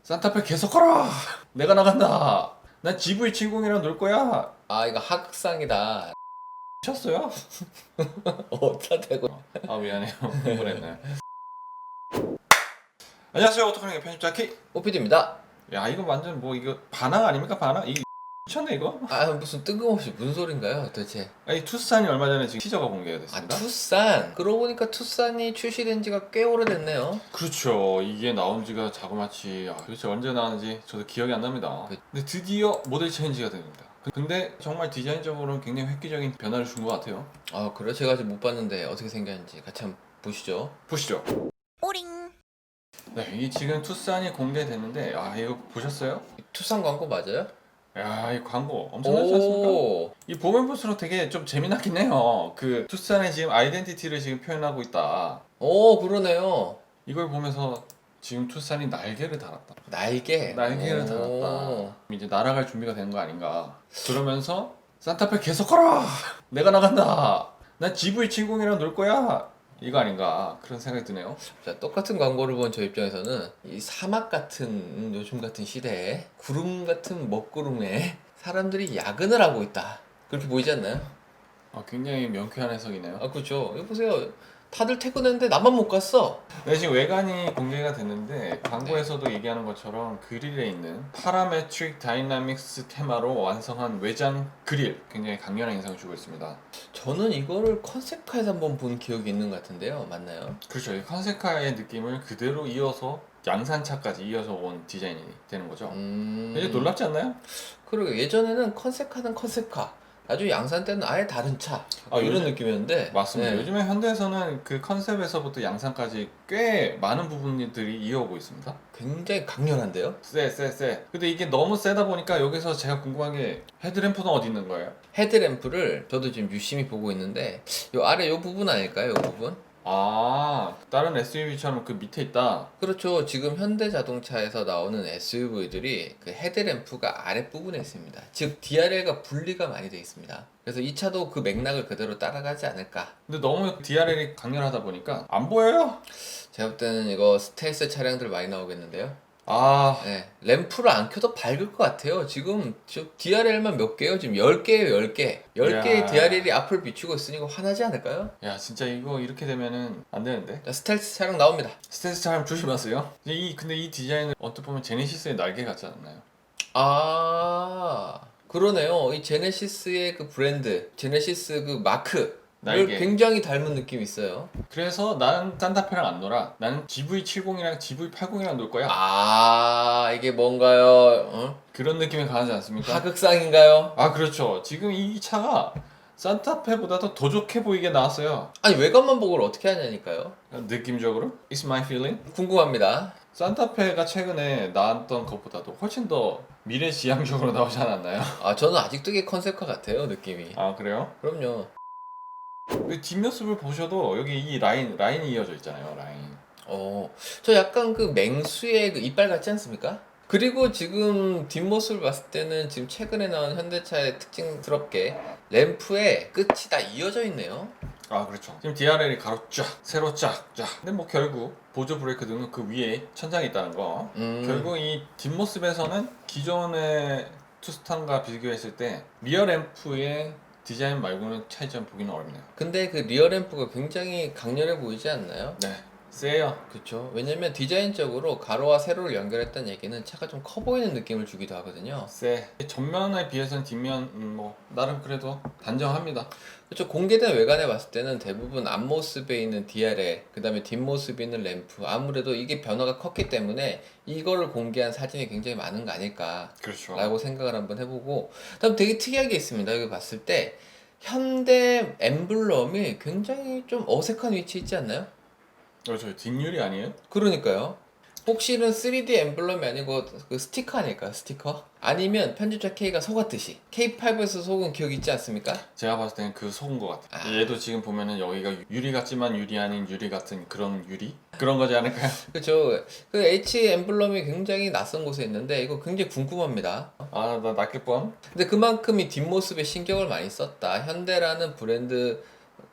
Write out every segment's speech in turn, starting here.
산타페 계속 걸어. 내가 나간다. 난 GV70이랑 놀 거야. 아 이거 하극상이다. 쳤어요? 어디다 대고. 아 미안해요. 흥분했네. 안녕하세요. 오토카닉의 편집자 K. 오피디입니다. 야 이거 완전 뭐 이거 반항 아닙니까? 반항? 이거 미쳤네 이거. 아 무슨 뜬금없이 무슨 소린가요 도대체. 아니 투싼이 얼마 전에 지금 티저가 아 공개됐습니다. 투싼. 그러고 보니까 투싼이 출시된 지가 꽤 오래됐네요. 그렇죠. 이게 나온 지가 자그마치 도대체 언제 나왔는지 저도 기억이 안 납니다. 근데 드디어 모델 체인지가 됩니다. 근데 정말 디자인적으로는 굉장히 획기적인 변화를 준 것 같아요. 아 그래? 제가 아직 못 봤는데 어떻게 생겼는지 같이 한번 보시죠. 보시죠. 오링. 네, 이 지금 투싼이 공개됐는데 아 이거 보셨어요? 투싼 광고 맞아요? 야, 이 광고 엄청나지 않습니까? 오. 이 보면 볼수록 되게 좀 재미나긴 해요. 그 투싼의 지금 아이덴티티를 지금 표현하고 있다. 오 그러네요. 이걸 보면서 지금 투싼이 날개를 달았다. 날개. 날개를 오. 달았다. 이제 날아갈 준비가 된 거 아닌가. 그러면서 산타페 계속 걸어. 내가 나간다. 난 GV70이랑 놀 거야. 이거 아닌가 그런 생각이 드네요. 자, 똑같은 광고를 본 저 입장에서는 이 사막 같은 요즘 같은 시대에 구름 같은 먹구름에 사람들이 야근을 하고 있다. 그렇게 보이지 않나요? 굉장히 명쾌한 해석이네요. 아 그렇죠. 여기 보세요. 다들 퇴근했는데 나만 못 갔어. 네, 지금 외관이 공개가 됐는데 광고에서도 얘기하는 것처럼 그릴에 있는 파라메트릭 다이나믹스 테마로 완성한 외장 그릴 굉장히 강렬한 인상을 주고 있습니다. 저는 이거를 컨셉카에서 한번 본 기억이 있는 것 같은데요. 맞나요? 그렇죠. 이 컨셉카의 느낌을 그대로 이어서 양산차까지 이어서 온 디자인이 되는 거죠. 굉장히 놀랍지 않나요? 그러게 예전에는 컨셉카는 컨셉카. 아주 양산 때는 아예 다른 차. 이런 요즘- 느낌이었는데. 맞습니다. 네. 요즘에 현대에서는 그 컨셉에서부터 양산까지 꽤 많은 부분들이 이어오고 있습니다. 굉장히 강렬한데요? 세. 근데 이게 너무 세다 보니까 여기서 제가 궁금한 게 헤드램프는 어디 있는 거예요? 헤드램프를 저도 지금 유심히 보고 있는데 요 아래 요 부분 아닐까요? 요 부분? 다른 SUV처럼 그 밑에 있다. 그렇죠. 지금 현대자동차에서 나오는 SUV들이 그 헤드램프가 아랫부분에 있습니다. 즉 DRL과 분리가 많이 되어 있습니다. 그래서 이 차도 그 맥락을 그대로 따라가지 않을까. 근데 너무 DRL이 강렬하다 보니까 안 보여요. 제가 볼 때는 이거 스텔스 차량들 많이 나오겠는데요. 아, 네, 램프를 안 켜도 밝을 것 같아요. 지금 저 DRL만 몇 개요? 지금 10개예요, 10개. 10개의 이야. DRL이 앞을 비추고 있으니 이거 화나지 않을까요? 야 진짜 이거 이렇게 되면은 안 되는데. 자, 스텔스 차량 나옵니다. 스탠스 참 조심하세요. 근데 이 디자인은 언뜻 보면 제네시스의 날개 같지 않나요? 아 그러네요. 이 제네시스의 그 브랜드 제네시스 그 마크를 날개. 굉장히 닮은 느낌이 있어요. 그래서 나는 산타페랑 안 놀아. 나는 GV70이랑 GV80이랑 놀 거야. 아 이게 뭔가요? 어? 그런 느낌이 강하지 않습니까? 하극상인가요? 그렇죠. 지금 이 차가 산타페보다도 더 좋게 보이게 나왔어요. 아니 외관만 보고를 어떻게 하냐니까요. 느낌적으로. It's my feeling. 궁금합니다. 산타페가 최근에 나왔던 것보다도 훨씬 더 미래지향적으로 나오지 않았나요? 아 저는 아직도 이게 컨셉카 같아요 느낌이. 그래요? 그럼요. 이 뒷모습을 보셔도 여기 이 라인이 이어져 있잖아요. 라인. 저 약간 그 맹수의 그 이빨 같지 않습니까? 그리고 지금 뒷모습을 봤을 때는 지금 최근에 나온 현대차의 특징스럽게 램프의 끝이 다 이어져 있네요. 그렇죠. 지금 DRL이 가로 쫙, 세로 쫙. 근데 뭐 결국 보조 브레이크 등은 그 위에 천장이 있다는 거. 결국 이 뒷모습에서는 기존의 투스탄과 비교했을 때 리어 램프의 디자인 말고는 차이점 보기는 어렵네요. 근데 그 리어 램프가 굉장히 강렬해 보이지 않나요? 네, 세요. 그렇죠. 왜냐면 디자인적으로 가로와 세로를 연결했다는 얘기는 차가 좀 커 보이는 느낌을 주기도 하거든요. 세. 전면에 비해서는 뒷면 뭐 나름 그래도 단정합니다. 그렇죠. 공개된 외관에 봤을 때는 대부분 앞모습에 있는 DRL, 그 다음에 뒷모습에 있는 램프, 아무래도 이게 변화가 컸기 때문에 이거를 공개한 사진이 굉장히 많은 거 아닐까 그렇죠. 라고 생각을 한번 해보고, 다음 되게 특이한 게 있습니다. 여기 봤을 때 현대 엠블럼이 굉장히 좀 어색한 위치에 있지 않나요? 저 뒷유리 아니에요? 그러니까요. 혹시는 3D 엠블럼이 아니고 그 스티커 아닐까요? 스티커? 아니면 편집자 K가 속았듯이 K5에서 속은 기억 있지 않습니까? 제가 봤을 때는 그 속은 것 같아요. 얘도 지금 보면은 여기가 유리 같지만 유리 아닌 유리 같은 그런 유리? 그런 거지 않을까요? 그렇죠. 그 H 엠블럼이 굉장히 낯선 곳에 있는데 이거 굉장히 궁금합니다. 나 낚일 뻔. 근데 그만큼 이 뒷모습에 신경을 많이 썼다. 현대라는 브랜드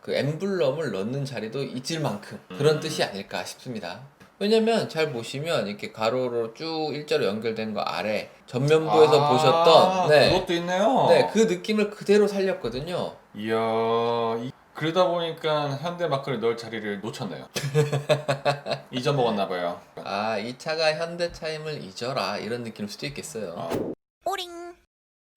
그 엠블럼을 넣는 자리도 잊을 만큼 그런 뜻이 아닐까 싶습니다. 왜냐면 잘 보시면 이렇게 가로로 쭉 일자로 연결된 거 아래 전면부에서 보셨던 그것도 있네요. 네, 그 느낌을 그대로 살렸거든요. 이야, 그러다 보니까 현대마크를 넣을 자리를 놓쳤네요. 잊어먹었나봐요. 아, 이 차가 현대차임을 잊어라 이런 느낌일 수도 있겠어요. 아. 오링.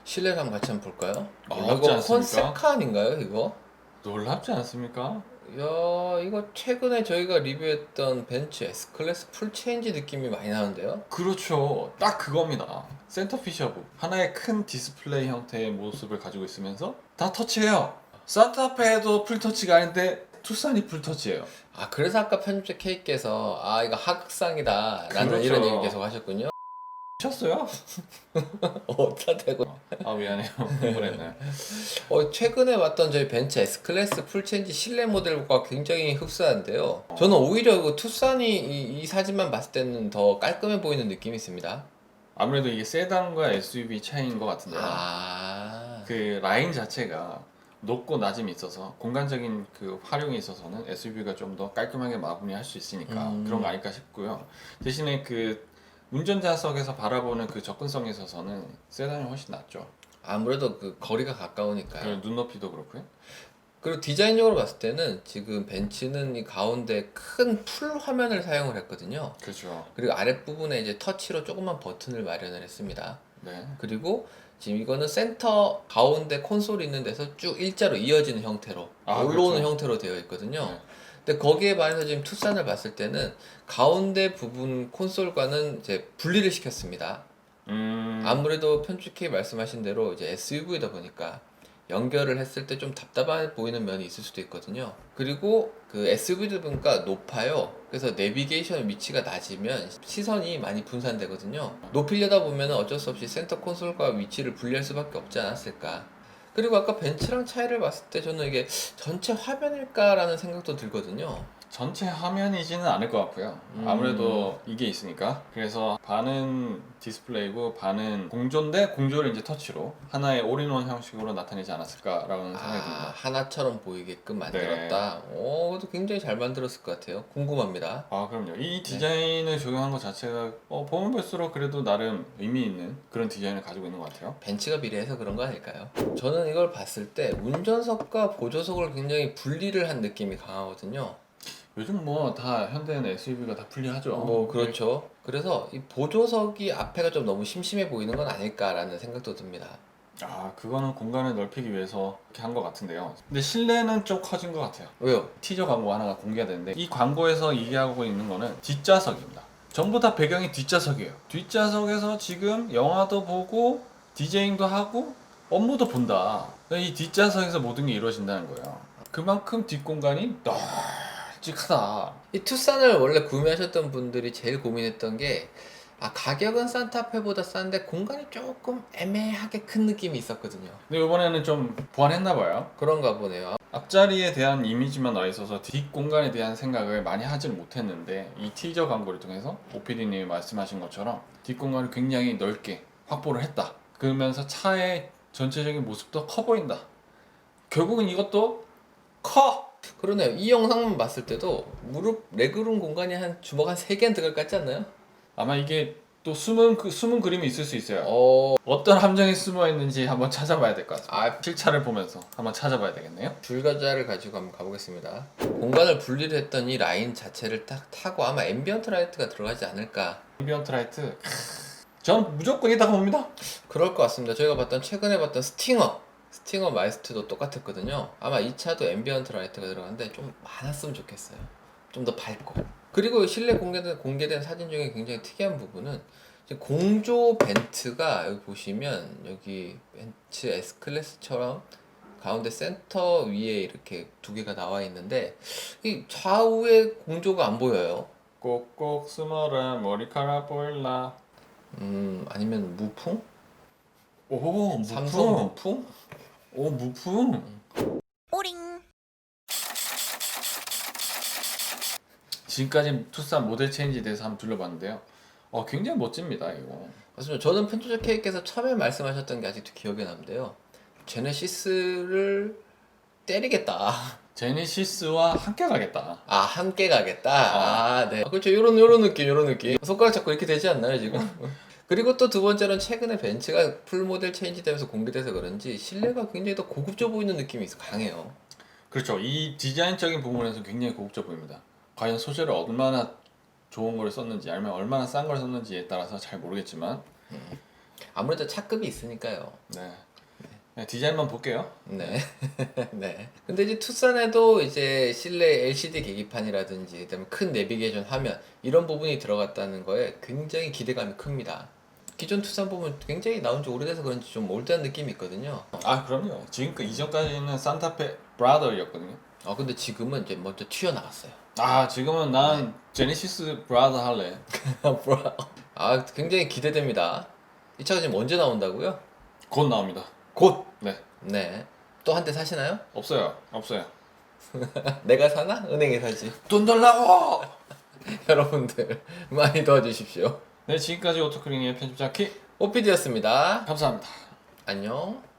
실내를 한번 같이 한번 볼까요? 놀랍지 이거 않습니까? 컨셉카 아닌가요 이거? 놀랍지 않습니까? 야, 이거 최근에 저희가 리뷰했던 벤츠 S클래스 풀체인지 느낌이 많이 나는데요? 그렇죠. 딱 그겁니다. 센터 피셔브. 하나의 큰 디스플레이 형태의 모습을 가지고 있으면서 다 터치해요. 산타페도 풀터치가 아닌데 투싼이 풀터치예요. 아, 그래서 아까 편집자 K께서 아, 이거 하극상이다 라는 그렇죠. 이런 얘기 계속 하셨군요. 미쳤어요? 어디다 대고 아 미안해요. 흥분했네. 최근에 봤던 저희 벤츠 S클래스 풀체인지 실내 모델과 굉장히 흡사한데요. 저는 오히려 그 투싼이 이 사진만 봤을 때는 더 깔끔해 보이는 느낌이 있습니다. 아무래도 이게 세단과 SUV 차이인 것 같은데요. 아, 그 라인 자체가 높고 낮음이 있어서 공간적인 그 활용에 있어서는 SUV가 좀 더 깔끔하게 마무리할 수 있으니까 그런 거 아닐까 싶고요. 대신에 그 운전자석에서 바라보는 그 접근성에 있어서는 세단이 훨씬 낫죠. 아무래도 그 거리가 그 가까우니까요. 눈높이도 그렇고요. 그리고 디자인적으로 봤을 때는 지금 벤츠는 이 가운데 큰 풀 화면을 사용을 했거든요. 그렇죠. 그리고 아랫부분에 이제 터치로 조그만 버튼을 마련을 했습니다. 네. 그리고 지금 이거는 센터 가운데 콘솔이 있는 데서 쭉 일자로 이어지는 형태로 올라오는 그렇죠. 형태로 되어 있거든요. 네. 근데 거기에 반해서 지금 투싼을 봤을 때는 가운데 부분 콘솔과는 이제 분리를 시켰습니다. 아무래도 편집기 말씀하신 대로 이제 SUV다 보니까 연결을 했을 때 좀 답답해 보이는 면이 있을 수도 있거든요. 그리고 그 SUV다 보니까 높아요. 그래서 내비게이션 위치가 낮으면 시선이 많이 분산되거든요. 높이려다 보면 어쩔 수 없이 센터 콘솔과 위치를 분리할 수밖에 없지 않았을까. 그리고 아까 벤츠랑 차이를 봤을 때 저는 이게 전체 화면일까라는 생각도 들거든요. 전체 화면이지는 않을 것 같고요. 아무래도 이게 있으니까. 그래서 반은 디스플레이고 반은 공조인데 공조를 이제 터치로 하나의 올인원 형식으로 나타내지 않았을까라는 생각이 듭니다. 하나처럼 보이게끔 만들었다. 오, 그것도 굉장히 잘 만들었을 것 같아요. 궁금합니다. 아 그럼요. 이 디자인을 적용한 것 자체가 보면 볼수록 그래도 나름 의미 있는 그런 디자인을 가지고 있는 것 같아요. 벤츠가 미래에서 그런 거 아닐까요? 저는 이걸 봤을 때 운전석과 보조석을 굉장히 분리를 한 느낌이 강하거든요. 요즘 뭐 다 현대는 SUV가 다 불리하죠. 뭐 그렇죠. 그래서 이 보조석이 앞에가 좀 너무 심심해 보이는 건 아닐까라는 생각도 듭니다. 아 그거는 공간을 넓히기 위해서 이렇게 한 것 같은데요. 근데 실내는 좀 커진 것 같아요. 왜요? 티저 광고 하나가 공개가 됐는데 이 광고에서 얘기하고 있는 거는 뒷좌석입니다. 전부 다 배경이 뒷좌석이에요. 뒷좌석에서 지금 영화도 보고 디제잉도 하고 업무도 본다. 이 뒷좌석에서 모든 게 이루어진다는 거예요. 그만큼 뒷공간이 널찍하다. 이 투싼을 원래 구매하셨던 분들이 제일 고민했던 게 가격은 산타페보다 싼데 공간이 조금 애매하게 큰 느낌이 있었거든요. 근데 이번에는 좀 보완했나 봐요. 그런가 보네요. 앞자리에 대한 이미지만 나와 있어서 뒷공간에 대한 생각을 많이 하질 못했는데 이 티저 광고를 통해서 오피디님이 말씀하신 것처럼 뒷공간을 굉장히 넓게 확보를 했다. 그러면서 차의 전체적인 모습도 커 보인다. 결국은 이것도 커! 그러네요. 이 영상만 봤을 때도 무릎 레그룸 공간이 한 주먹 한 3개는 들어갈 것 같지 않나요? 아마 이게 또 숨은 그림이 있을 수 있어요. 어, 어떤 함정이 숨어 있는지 한번 찾아봐야 될 것 같습니다. 아, 실차를 보면서 한번 찾아봐야 되겠네요. 줄과자를 가지고 한번 가보겠습니다. 공간을 분리를 했던 이 라인 자체를 딱 타고 아마 앰비언트 라이트가 들어가지 않을까. 앰비언트 라이트 전 무조건 이따가 봅니다. 그럴 것 같습니다. 저희가 최근에 봤던 스팅어 마이스트도 똑같았거든요. 아마 이 차도 앰비언트 라이트가 들어가는데 좀 많았으면 좋겠어요. 좀 더 밝고. 그리고 실내 공개된 사진 중에 굉장히 특이한 부분은 이제 공조 벤트가 여기 보시면 여기 벤츠 S클래스처럼 가운데 센터 위에 이렇게 두 개가 나와 있는데 이 좌우에 공조가 안 보여요. 꼭꼭 숨어라 머리카락 보일라. 아니면 무풍? 오 무풍. 삼성 무풍? 오 무풍. 오링. 지금까지 투싼 모델 체인지에 대해서 한번 둘러봤는데요. 굉장히 멋집니다 이거. 맞습니다. 저는 편집자 K께서 처음에 말씀하셨던 게 아직도 기억에 남는데요. 제네시스를 때리겠다. 제네시스와 함께 가겠다. 아 함께 가겠다. 아 네. 그렇죠. 요런 느낌. 손가락 잡고 이렇게 되지 않나요 지금? 그리고 또 두 번째는 최근에 벤츠가 풀모델 체인지되면서 공개돼서 그런지 실내가 굉장히 더 고급져 보이는 느낌이 강해요. 그렇죠. 이 디자인적인 부분에서 굉장히 고급져 보입니다. 과연 소재를 얼마나 좋은 걸 썼는지 아니면 얼마나 싼 걸 썼는지에 따라서 잘 모르겠지만 아무래도 차급이 있으니까요. 네. 네, 디자인만 볼게요. 네. 네. 근데 이제 투싼에도 이제 실내 LCD 계기판이라든지 그다음에 큰 내비게이션 화면 이런 부분이 들어갔다는 거에 굉장히 기대감이 큽니다. 기존 투싼 보면 굉장히 나온 지 오래돼서 그런지 좀 올드한 느낌이 있거든요. 아 그럼요. 지금 그 이전까지는 산타페 브라더였거든요. 근데 지금은 이제 먼저 튀어나왔어요. 아 지금은 난 제네시스 브라더 할래. 굉장히 기대됩니다. 이 차가 지금 언제 나온다고요? 곧 나옵니다. 곧. 네. 네. 또 한 대 사시나요? 없어요. 내가 사나? 은행에 사지. 돈 달라고. 여러분들 많이 도와주십시오. 네 지금까지 오토크링의 편집자 키 오피디였습니다. 감사합니다. 안녕.